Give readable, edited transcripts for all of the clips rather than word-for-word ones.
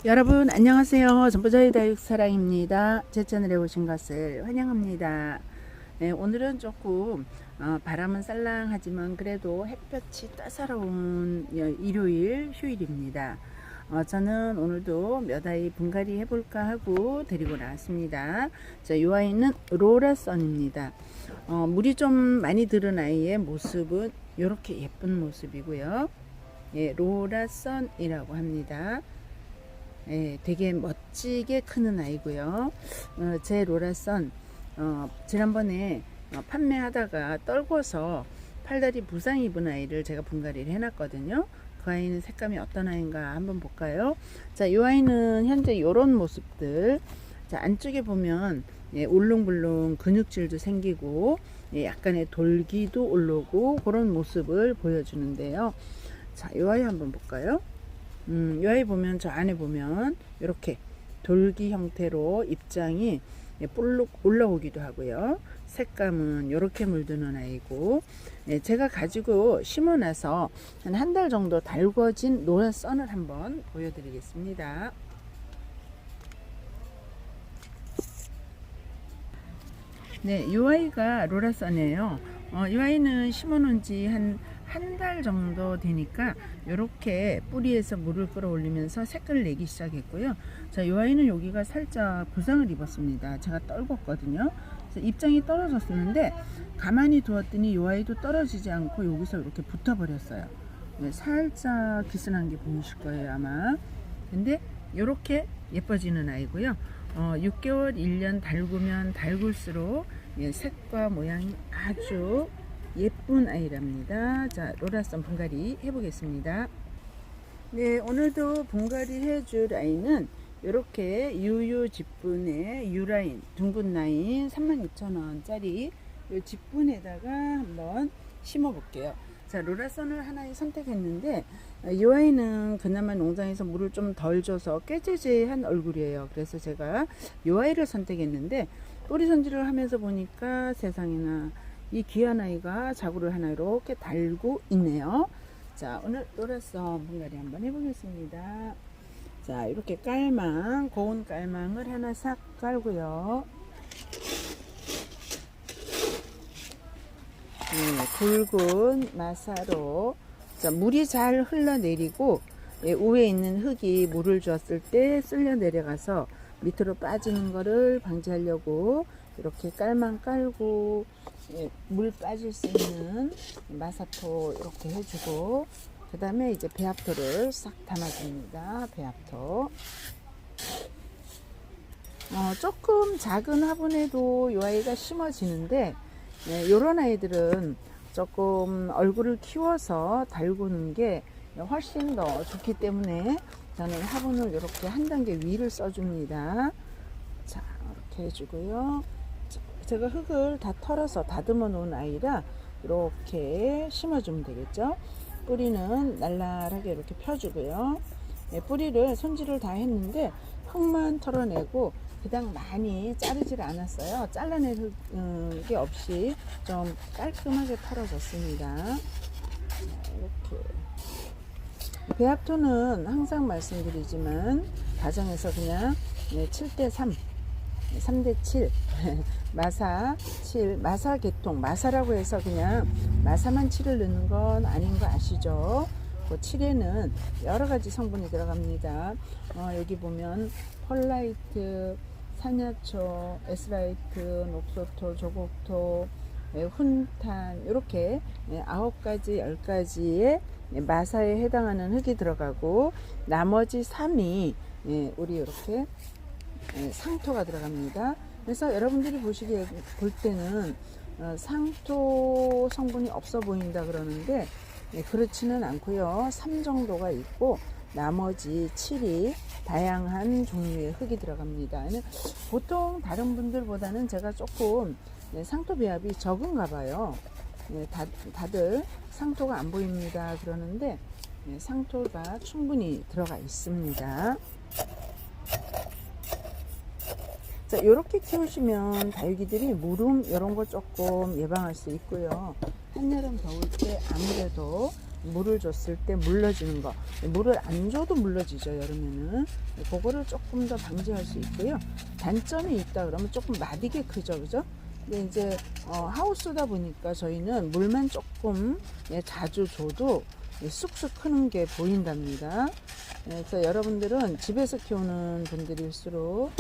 여러분 안녕하세요. 전부자의 다육사랑입니다. 제 채널에 오신 것을 환영합니다. 네, 오늘은 조금 바람은 쌀랑하지만 그래도 햇볕이 따사로운 일요일 휴일입니다. 저는 오늘도 몇 아이 분갈이 해볼까 하고 데리고 나왔습니다. 자, 이 아이는 로라선입니다. 물이 좀 많이 들은 아이의 모습은 이렇게 예쁜 모습이고요. 예, 로라선이라고 합니다. 예, 되게 멋지게 크는 아이고요. 제 로라선 지난번에 판매하다가 떨궈서 팔다리 부상 입은 아이를 제가 분갈이를 해놨거든요. 그 아이는 색감이 어떤 아이인가 한번 볼까요? 자, 이 아이는 현재 이런 모습들. 자, 안쪽에 보면 예, 울릉불릉 근육질도 생기고 예, 약간의 돌기도 올라오고 그런 모습을 보여주는데요. 자, 이 아이 한번 볼까요? 이 아이 보면 저 안에 보면 이렇게 돌기 형태로 입장이 볼록 올라오기도 하고요. 색감은 이렇게 물드는 아이고, 제가 가지고 심어놔서 한 달 정도 달궈진 로라선을 한번 보여드리겠습니다. 네, 이 아이가 로라선이에요. 이 아이는 심어놓은 지 한 달 정도 되니까 이렇게 뿌리에서 물을 끌어올리면서 색깔을 내기 시작했고요. 자, 이 아이는 여기가 살짝 부상을 입었습니다. 제가 떨궜거든요. 그래서 입장이 떨어졌었는데 가만히 두었더니 이 아이도 떨어지지 않고 여기서 이렇게 붙어버렸어요. 네, 살짝 기스난 게 보이실 거예요 아마. 근데 이렇게 예뻐지는 아이고요. 6개월 1년 달구면 달굴수록 색과 모양이 아주 예쁜 아이랍니다. 자, 로라선 분갈이 해보겠습니다. 네, 오늘도 분갈이 해줄 아이는 이렇게 유유집분의 유라인 둥근 라인 32,000원짜리 이 집분에다가 한번 심어 볼게요. 자, 로라선을 하나 선택했는데 이 아이는 그나마 농장에서 물을 좀 덜 줘서 꾀죄죄한 얼굴이에요. 그래서 제가 이 아이를 선택했는데 뿌리 손질을 하면서 보니까 세상에나 이 귀한 아이가 자구를 하나 이렇게 달고 있네요. 자, 오늘 로라선 분갈이 한번 해보겠습니다. 자, 이렇게 깔망, 고운 깔망을 하나 싹 깔고요. 네, 굵은 마사로 자, 물이 잘 흘러내리고 위에 있는 흙이 물을 주었을 때 쓸려 내려가서 밑으로 빠지는 거를 방지하려고 이렇게 깔망 깔고 물 빠질 수 있는 마사토 이렇게 해주고 그 다음에 이제 배합토를 싹 담아줍니다. 배합토. 조금 작은 화분에도 이 아이가 심어지는데 이런 아이들은 조금 얼굴을 키워서 달구는 게 훨씬 더 좋기 때문에 저는 화분을 이렇게 한 단계 위를 써줍니다. 자, 이렇게 해주고요. 제가 흙을 다 털어서 다듬어 놓은 아이라 이렇게 심어주면 되겠죠. 뿌리는 날라하게 이렇게 펴주고요. 뿌리를 손질을 다 했는데 흙만 털어내고 그냥 많이 자르질 않았어요. 잘라낼 게 없이 좀 깔끔하게 털어졌습니다. 이렇게 배합토는 항상 말씀드리지만 가정에서 그냥 7대3 3대7 마사 7 마사 계통 마사라고 해서 그냥 마사만 7을 넣는 건 아닌 거 아시죠? 그 7에는 여러가지 성분이 들어갑니다. 여기 보면 펄라이트, 산야초, 에스라이트, 녹소토, 조곡토, 훈탄 이렇게 9가지 10가지의 마사에 해당하는 흙이 들어가고 나머지 3이 우리 이렇게 상토가 들어갑니다. 그래서 여러분들이 볼 때는 상토 성분이 없어 보인다 그러는데 그렇지는 않고요. 3 정도가 있고 나머지 7이 다양한 종류의 흙이 들어갑니다. 보통 다른 분들보다는 제가 조금 상토 배합이 적은가 봐요. 다들 상토가 안 보입니다 그러는데 상토가 충분히 들어가 있습니다. 자, 이렇게 키우시면 다육이들이 무름 이런 거 조금 예방할 수 있고요. 한여름 더울 때 아무래도 물을 줬을 때 물러지는 거, 물을 안 줘도 물러지죠 여름에는. 그거를 조금 더 방지할 수 있고요. 단점이 있다 그러면 조금 마디게 크죠, 그죠? 근데 이제 하우스다 보니까 저희는 물만 조금 자주 줘도 쑥쑥 크는 게 보인답니다. 그래서 여러분들은 집에서 키우는 분들일수록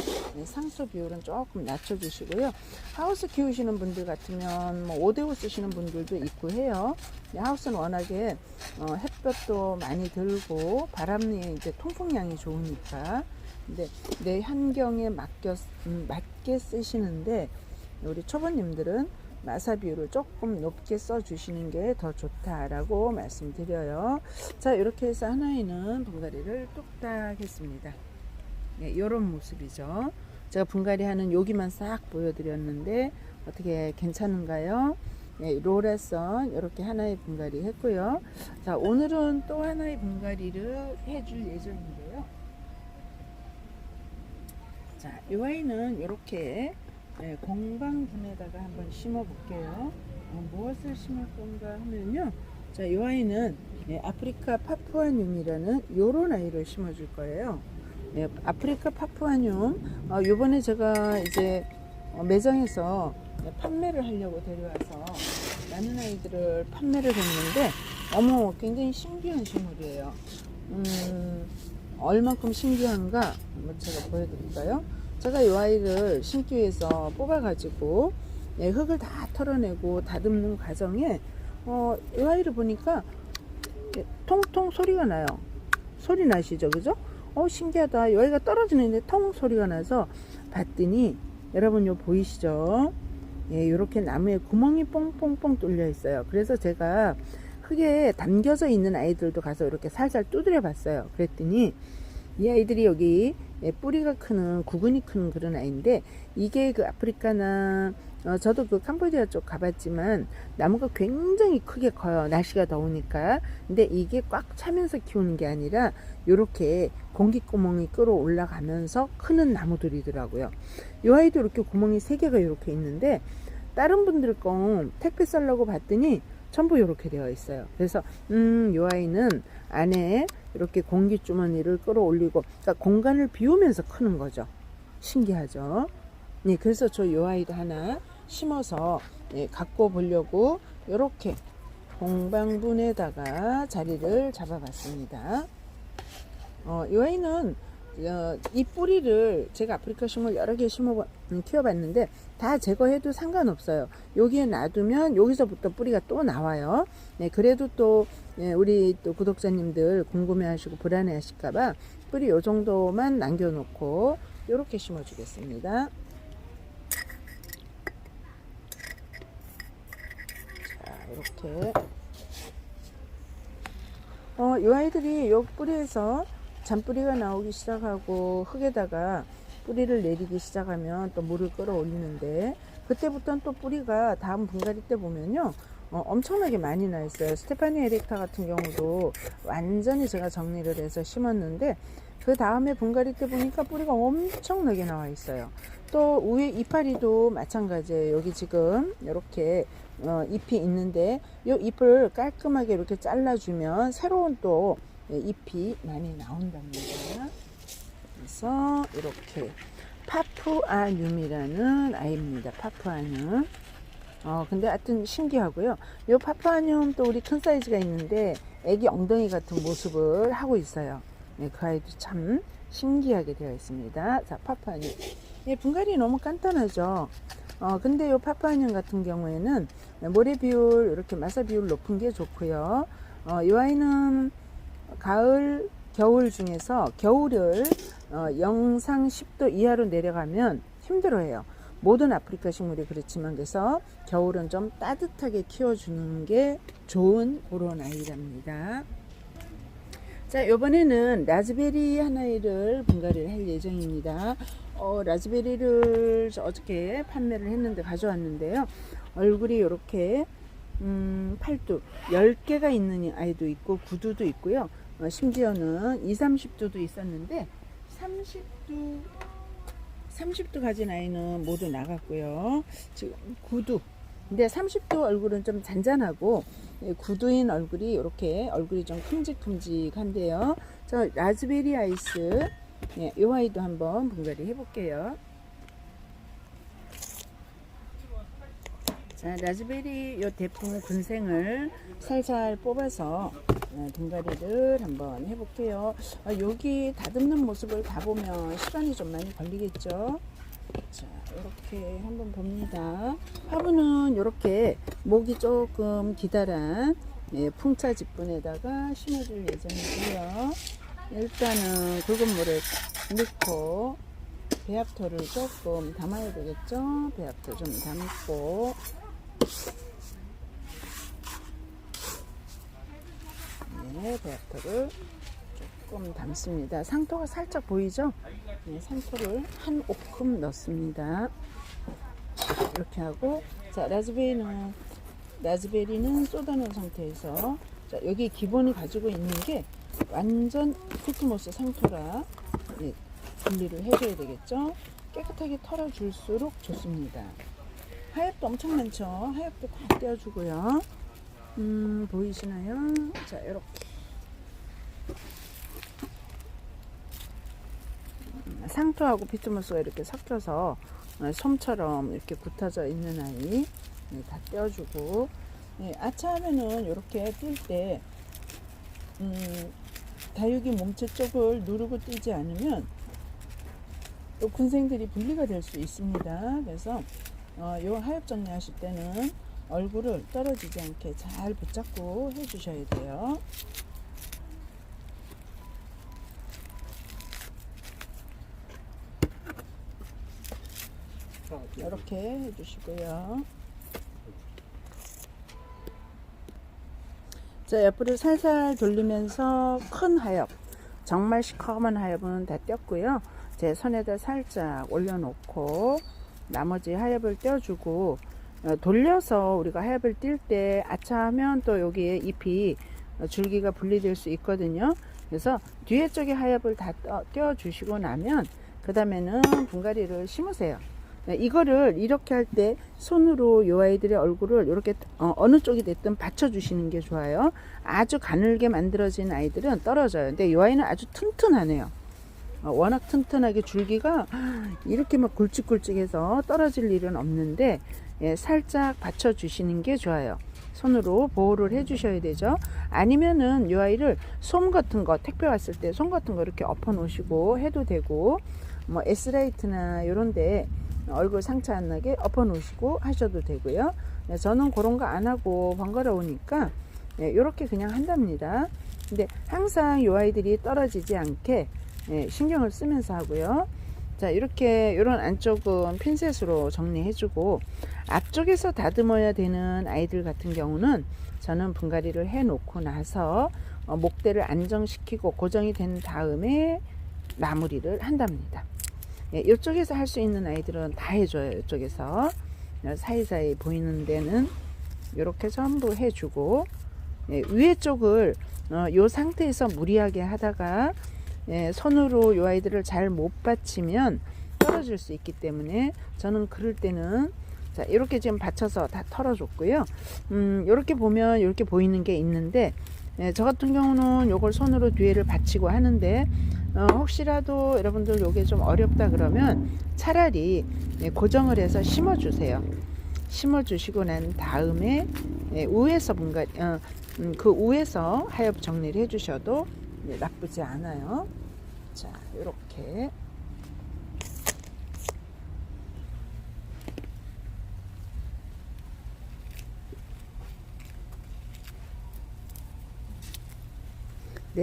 상수 비율은 조금 낮춰주시고요. 하우스 키우시는 분들 같으면 뭐 5대5 쓰시는 분들도 있고 해요. 하우스는 워낙에 햇볕도 많이 들고 바람이 이제 통풍량이 좋으니까. 근데 내 환경에 맞게 쓰시는데 우리 초보님들은 마사 비율을 조금 높게 써주시는 게 더 좋다라고 말씀드려요. 자, 이렇게 해서 하나에는 분갈이를 뚝딱 했습니다. 네, 이런 모습이죠. 제가 분갈이 하는 여기만 싹 보여드렸는데 어떻게 괜찮은가요? 네, 롤에선 이렇게 하나의 분갈이 했고요. 자, 오늘은 또 하나의 분갈이를 해줄 예정인데요. 자, 이 아이는 이렇게 공방분에다가 한번 심어 볼게요. 무엇을 심을 건가 하면요. 자, 이 아이는 아프리카 파푸아늄이라는 요런 아이를 심어 줄 거예요. 아프리카 파푸아늄 요번에 제가 이제 매장에서 판매를 하려고 데려와서 많은 아이들을 판매를 했는데 어머 굉장히 신기한 식물이에요. 얼만큼 신기한가 한번 제가 보여드릴까요? 제가 이 아이를 심기 위해서 뽑아가지고 흙을 다 털어내고 다듬는 과정에 이 아이를 보니까 통통 소리가 나요. 소리 나시죠, 그죠? 신기하다. 이 아이가 떨어지는데 통 소리가 나서 봤더니 여러분 요 보이시죠? 이렇게 나무에 구멍이 뽕뽕뽕 뚫려 있어요. 그래서 제가 흙에 담겨져 있는 아이들도 가서 이렇게 살살 두드려 봤어요. 그랬더니 이 아이들이 여기 뿌리가 크는 구근이 큰 그런 아이인데 이게 그 아프리카나 저도 그 캄보디아 쪽 가봤지만 나무가 굉장히 크게 커요. 날씨가 더우니까. 근데 이게 꽉 차면서 키우는 게 아니라 이렇게 공기구멍이 끌어올라가면서 크는 나무들이더라고요. 이 아이도 이렇게 구멍이 3개가 이렇게 있는데 다른 분들 거 택배 썰려고 봤더니 전부 이렇게 되어 있어요. 그래서 이 아이는 안에 이렇게 공기 주머니를 끌어올리고 그러니까 공간을 비우면서 크는 거죠. 신기하죠? 네, 그래서 저 이 아이도 하나 심어서 갖고 보려고 이렇게 공방분에다가 자리를 잡아봤습니다. 이 아이는 이 뿌리를 제가 아프리카 식물 여러 개 키워봤는데 다 제거해도 상관없어요. 여기에 놔두면 여기서부터 뿌리가 또 나와요. 네, 그래도 또 우리 또 구독자님들 궁금해하시고 불안해하실까봐 뿌리 요 정도만 남겨놓고 이렇게 심어주겠습니다. 자, 이렇게 이 아이들이 요 뿌리에서 잔뿌리가 나오기 시작하고 흙에다가 뿌리를 내리기 시작하면 또 물을 끌어올리는데 그때부터는 또 뿌리가 다음 분갈이 때 보면요 엄청나게 많이 나 있어요. 스테파니 에렉타 같은 경우도 완전히 제가 정리를 해서 심었는데 그 다음에 분갈이 때 보니까 뿌리가 엄청나게 나와 있어요. 또 위에 이파리도 마찬가지예요. 여기 지금 이렇게 잎이 있는데 이 잎을 깔끔하게 이렇게 잘라주면 새로운 또 잎이 많이 나온답니다. 그래서 이렇게 파푸아늄이라는 아이입니다. 파푸아늄. 근데 하여튼 신기하고요. 이 파푸아늄 또 우리 큰 사이즈가 있는데 애기 엉덩이 같은 모습을 하고 있어요. 네, 그 아이도 참 신기하게 되어 있습니다. 자, 파푸아늄. 분갈이 너무 간단하죠. 근데 이 파푸아늄 같은 경우에는 모래 비율, 이렇게 마사 비율 높은 게 좋고요. 이 아이는 가을, 겨울 중에서 겨울을 영상 10도 이하로 내려가면 힘들어해요. 모든 아프리카 식물이 그렇지만 그래서 겨울은 좀 따뜻하게 키워주는 게 좋은 그런 아이랍니다. 자, 이번에는 라즈베리 하나를 분갈이를 할 예정입니다. 라즈베리를 어저께 판매를 했는데 가져왔는데요. 얼굴이 이렇게 팔뚝 10개가 있는 아이도 있고 구두도 있고요. 심지어는 20, 30두도 있었는데 30두 가진 아이는 모두 나갔고요. 지금 구두. 근데 30두 얼굴은 좀 잔잔하고 구두인 얼굴이 이렇게 얼굴이 좀 큼직큼직한데요. 자, 라즈베리 아이스. 예, 이 아이도 한번 분갈이 해볼게요. 자, 라즈베리 요 대풍 군생을 살살 뽑아서 분갈이를 한번 해볼게요. 여기 다듬는 모습을 다 보면 시간이 좀 많이 걸리겠죠. 자, 이렇게 한번 봅니다. 화분은 이렇게 목이 조금 기다란 풍차 지분에다가 심어줄 예정이고요. 일단은 굵은 물을 넣고 배합토를 조금 담아야 되겠죠. 배합토 좀 담고, 배합토를 조금 담습니다. 상토가 살짝 보이죠? 상토를 한 오큼 넣습니다. 이렇게 하고, 자, 라즈베리는 쏟아놓은 상태에서, 자, 여기 기본이 가지고 있는 게 완전 피트모스 상토라 분리를 해줘야 되겠죠. 깨끗하게 털어줄수록 좋습니다. 하엽도 엄청 많죠. 하엽도 다 떼어주고요. 보이시나요? 자, 이렇게 상토하고 피트모스가 이렇게 섞여서 솜처럼 이렇게 굳어져 있는 아이 다 떼어주고, 아차하면은 이렇게 뛸 때 다육이 몸체 쪽을 누르고 뛰지 않으면 또 군생들이 분리가 될 수 있습니다. 그래서 요 하엽 정리하실 때는 얼굴을 떨어지지 않게 잘 붙잡고 해주셔야 돼요. 이렇게 해주시고요. 자, 옆으로 살살 돌리면서 큰 하엽, 정말 시커먼 하엽은 다 뗐고요. 제 손에다 살짝 올려놓고 나머지 하엽을 떼어주고, 돌려서 우리가 하엽을 띌 때 아차하면 또 여기에 잎이 줄기가 분리될 수 있거든요. 그래서 뒤에 쪽에 하엽을 다 떼어주시고 나면 그 다음에는 분갈이를 심으세요. 이거를 이렇게 할 때 손으로 이 아이들의 얼굴을 이렇게 어느 쪽이 됐든 받쳐주시는 게 좋아요. 아주 가늘게 만들어진 아이들은 떨어져요. 근데 이 아이는 아주 튼튼하네요. 워낙 튼튼하게 줄기가 이렇게 막 굵직굵직해서 떨어질 일은 없는데, 살짝 받쳐주시는 게 좋아요. 손으로 보호를 해주셔야 되죠. 아니면은 이 아이를 솜 같은 거, 택배 왔을 때 솜 같은 거 이렇게 엎어 놓으시고 해도 되고, 뭐 S라이트나 요런데 얼굴 상처 안 나게 엎어 놓으시고 하셔도 되고요. 저는 그런 거 안 하고 번거로우니까 이렇게 그냥 한답니다. 근데 항상 이 아이들이 떨어지지 않게 신경을 쓰면서 하고요. 자, 이렇게 이런 안쪽은 핀셋으로 정리해주고, 앞쪽에서 다듬어야 되는 아이들 같은 경우는 저는 분갈이를 해 놓고 나서 목대를 안정시키고 고정이 된 다음에 마무리를 한답니다. 이쪽에서 할 수 있는 아이들은 다 해줘요. 이쪽에서 사이사이 보이는 데는 이렇게 전부 해주고, 위에 쪽을 이 상태에서 무리하게 하다가 손으로 이 아이들을 잘 못 받치면 떨어질 수 있기 때문에 저는 그럴 때는, 자, 이렇게 지금 받쳐서 다 털어줬고요. 이렇게 보면 이렇게 보이는 게 있는데, 저 같은 경우는 이걸 손으로 뒤에를 받치고 하는데, 혹시라도 여러분들 요게 좀 어렵다 그러면 차라리 고정을 해서 심어 주세요. 심어 주시고 난 다음에 위에서 뭔가 그 위에서 하엽 정리를 해 주셔도 나쁘지 않아요. 자, 이렇게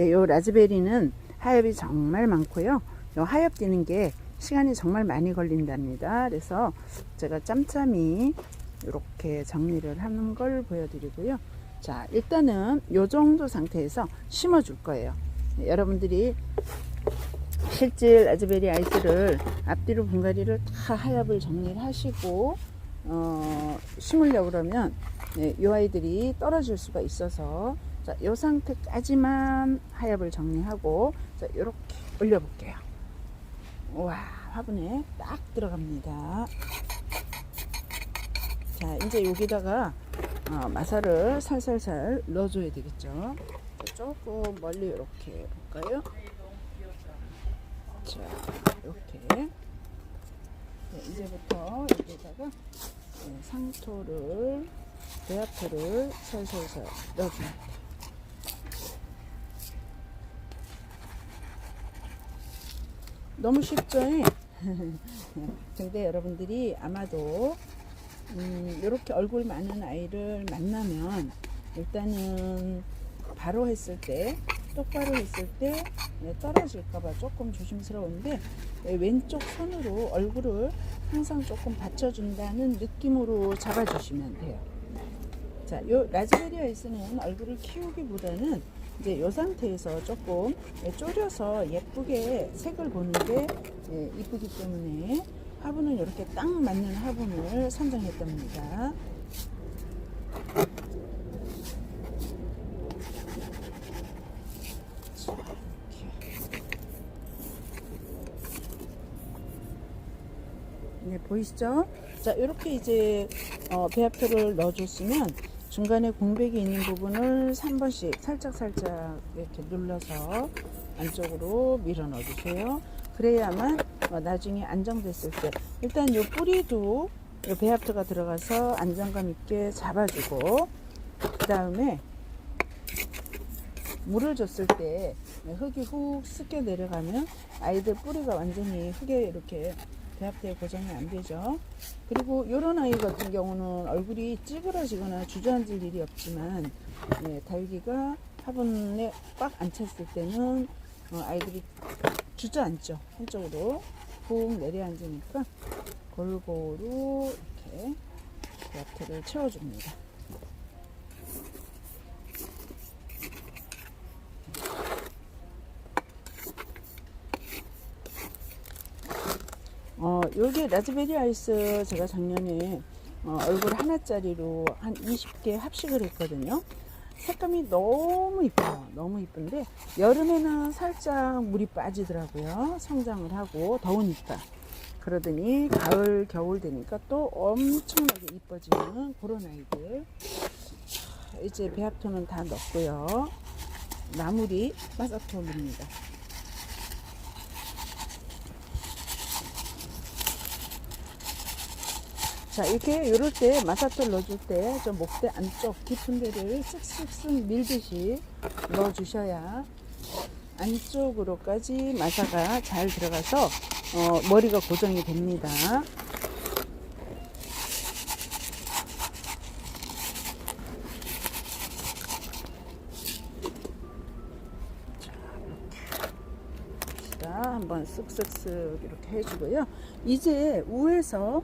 요 라즈베리는 하엽이 정말 많고요. 요 하엽 띄는 게 시간이 정말 많이 걸린답니다. 그래서 제가 짬짬이 이렇게 정리를 하는 걸 보여드리고요. 자, 일단은 요 정도 상태에서 심어 줄 거예요. 여러분들이 실질 라즈베리 아이들을 앞뒤로 분갈이를 다 하엽을 정리를 하시고 심으려고 그러면 이 아이들이 떨어질 수가 있어서, 자, 이 상태까지만 하엽을 정리하고, 자, 이렇게 올려 볼게요. 와, 화분에 딱 들어갑니다. 자, 이제 여기다가 마사를 살살살 넣어줘야 되겠죠. 조금 멀리 이렇게 볼까요? 자, 이렇게. 네, 이제부터 여기다가 상토를, 배합토를 살살살 넣어줍니다. 너무 쉽죠? 근데 여러분들이 아마도 이렇게 얼굴 많은 아이를 만나면 일단은 바로 했을 때, 똑바로 했을 때 떨어질까봐 조금 조심스러운데 왼쪽 손으로 얼굴을 항상 조금 받쳐준다는 느낌으로 잡아주시면 돼요. 자, 요 라즈베리 아이스는 얼굴을 키우기보다는 이제 요 상태에서 조금 졸여서 예쁘게 색을 보는 게 이쁘기 때문에 화분은 이렇게 딱 맞는 화분을 선정했답니다. 네, 보이시죠? 자, 이렇게 이제 배합토를 넣어줬으면 중간에 공백이 있는 부분을 3번씩 살짝살짝 이렇게 눌러서 안쪽으로 밀어 넣어주세요. 그래야만 나중에 안정됐을 때 일단 요 뿌리도 요 배합토가 들어가서 안정감 있게 잡아주고, 그 다음에 물을 줬을 때 흙이 훅 쓱겨 내려가면 아이들 뿌리가 완전히 흙에 이렇게 배합토에 고정이 안 되죠. 그리고 이런 아이 같은 경우는 얼굴이 찌그러지거나 주저앉을 일이 없지만 달기가 화분에 꽉 안 찼을 때는 아이들이 주저앉죠. 한쪽으로 푹 내려앉으니까 골고루 이렇게 배합토를 채워줍니다. 요게 라즈베리 아이스 제가 작년에 얼굴 하나짜리로 한 20개 합식을 했거든요. 색감이 너무 이뻐요. 너무 이쁜데 여름에는 살짝 물이 빠지더라고요. 성장을 하고 더우니까. 그러더니 가을 겨울 되니까 또 엄청나게 이뻐지는 그런 아이들. 이제 배합토는 다 넣고요. 나물이 마사토입니다. 자, 이렇게 이럴 때 마사토를 넣어줄 때 좀 목대 안쪽 깊은 데를 쓱쓱쓱 밀듯이 넣어주셔야 안쪽으로까지 마사가 잘 들어가서 머리가 고정이 됩니다. 한번 쓱쓱쓱 이렇게 해주고요. 이제 위에서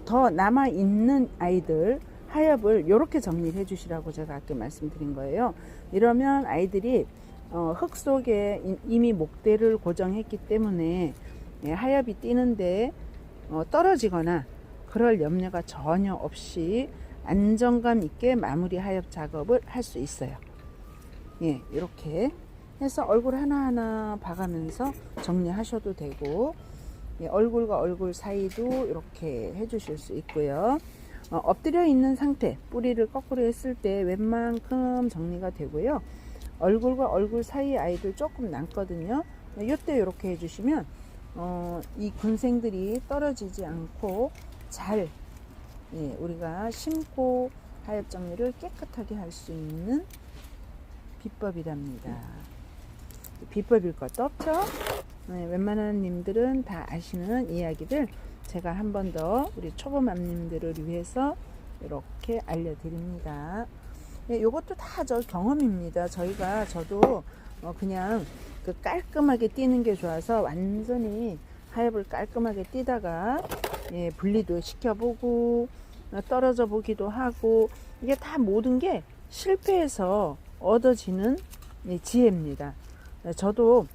더 남아 있는 아이들 하엽을 이렇게 정리를 해주시라고 제가 아까 말씀드린 거예요. 이러면 아이들이 흙 속에 이미 목대를 고정했기 때문에 하엽이 뛰는데 떨어지거나 그럴 염려가 전혀 없이 안정감 있게 마무리 하엽 작업을 할 수 있어요. 예, 이렇게 해서 얼굴 하나하나 봐가면서 정리하셔도 되고, 얼굴과 얼굴 사이도 이렇게 해주실 수 있고요. 엎드려 있는 상태, 뿌리를 거꾸로 했을 때 웬만큼 정리가 되고요. 얼굴과 얼굴 사이 아이들 조금 남거든요. 이때 이렇게 해주시면 이 군생들이 떨어지지 않고 잘 우리가 심고 하엽 정리를 깨끗하게 할 수 있는 비법이랍니다. 비법일 것도 없죠. 웬만한 님들은 다 아시는 이야기들 제가 한 번 더 우리 초보맘님들을 위해서 이렇게 알려드립니다. 요것도 다 저 경험입니다. 저도 그냥 그 깔끔하게 띄는 게 좋아서 완전히 하엽을 깔끔하게 띄다가 분리도 시켜보고 떨어져 보기도 하고, 이게 다 모든 게 실패해서 얻어지는 지혜입니다. 저도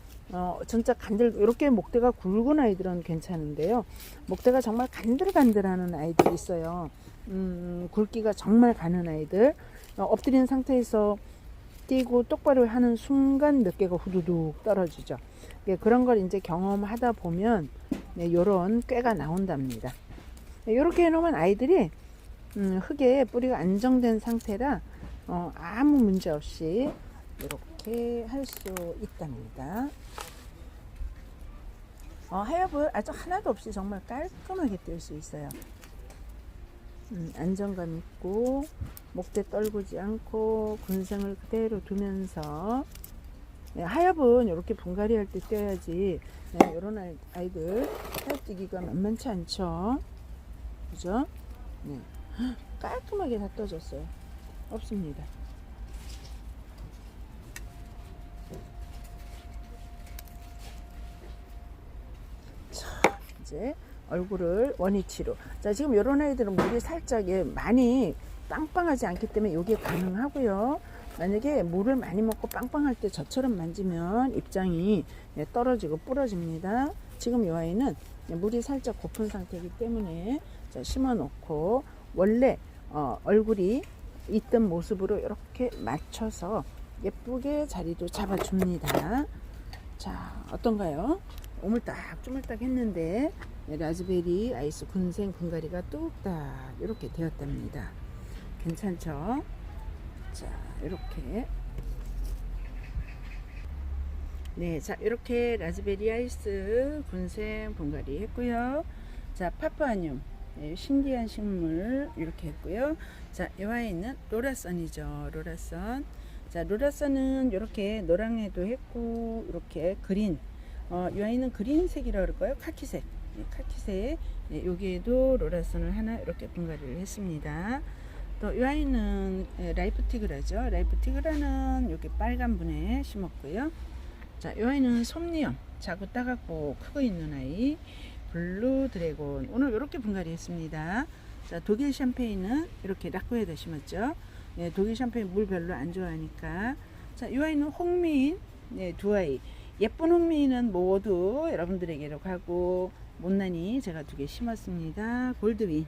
진짜 이렇게 목대가 굵은 아이들은 괜찮은데요. 목대가 정말 간들간들하는 아이들이 있어요. 굵기가 정말 가는 아이들, 엎드린 상태에서 뛰고 똑바로 하는 순간 몇 개가 후두둑 떨어지죠. 그런 걸 이제 경험하다 보면 요런 꾀가 나온답니다. 이렇게 해놓으면 아이들이 흙에 뿌리가 안정된 상태라 아무 문제 없이 이렇게 할 수 있답니다. 하엽을 아주 하나도 없이 정말 깔끔하게 뗄 수 있어요. 안정감 있고 목대 떨구지 않고 군생을 그대로 두면서 하엽은 이렇게 분갈이 할 때 떼야지 이런 아이들 하엽 떼기가 만만치 않죠. 그죠? 네. 깔끔하게 다 떠졌어요. 없습니다. 자, 이제 얼굴을 원위치로. 자, 지금 이런 아이들은 물이 살짝 많이 빵빵하지 않기 때문에 이게 가능하고요. 만약에 물을 많이 먹고 빵빵할 때 저처럼 만지면 입장이 떨어지고 부러집니다. 지금 이 아이는 물이 살짝 고픈 상태이기 때문에 자, 심어 놓고 원래 얼굴이 있던 모습으로 이렇게 맞춰서 예쁘게 자리도 잡아줍니다. 자, 어떤가요? 오물딱조물딱 했는데 라즈베리 아이스 군생 분갈이가 뚝딱 이렇게 되었답니다. 괜찮죠? 자, 이렇게 네, 자, 이렇게 라즈베리 아이스 군생 분갈이 했고요. 자, 파푸아늄 신기한 식물 이렇게 했고요. 자, 이 와인은 로라선이죠. 로라선. 자, 로라선은 이렇게 노랑에도 했고 이렇게 그린 이 와인은 그린색이라고 그럴까요? 카키색. 카키색. 여기에도 로라선을 하나 이렇게 분갈이를 했습니다. 또 이 와인은 라이프티그라죠. 라이프티그라는 여기 빨간 분에 심었고요. 자, 이 아이는 솜니엄 자구 따갑고 크고 있는 아이 블루 드래곤 오늘 이렇게 분갈이 했습니다. 자, 독일 샴페인은 이렇게 락구에다 심었죠. 네, 독일 샴페인 물 별로 안 좋아하니까. 자, 이 아이는 홍미인 두 아이. 예쁜 홍미인은 모두 여러분들에게로 가고 못난이 제가 2개 심었습니다. 골드윈.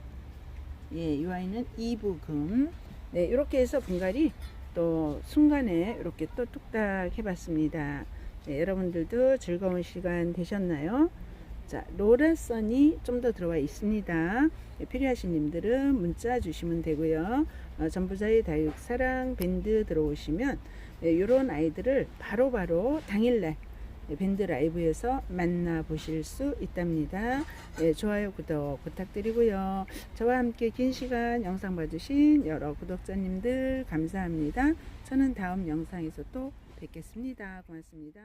이 아이는 이브금. 네, 이렇게 해서 분갈이 또 순간에 이렇게 또 뚝딱 해봤습니다. 네, 여러분들도 즐거운 시간 되셨나요? 자, 로라선이 좀 더 들어와 있습니다. 네, 필요하신 님들은 문자 주시면 되고요. 전부자의 다육사랑 밴드 들어오시면 이런 아이들을 바로바로 당일날 밴드 라이브에서 만나보실 수 있답니다. 좋아요, 구독 부탁드리고요. 저와 함께 긴 시간 영상 봐주신 여러 구독자님들 감사합니다. 저는 다음 영상에서 또 뵙겠습니다. 고맙습니다.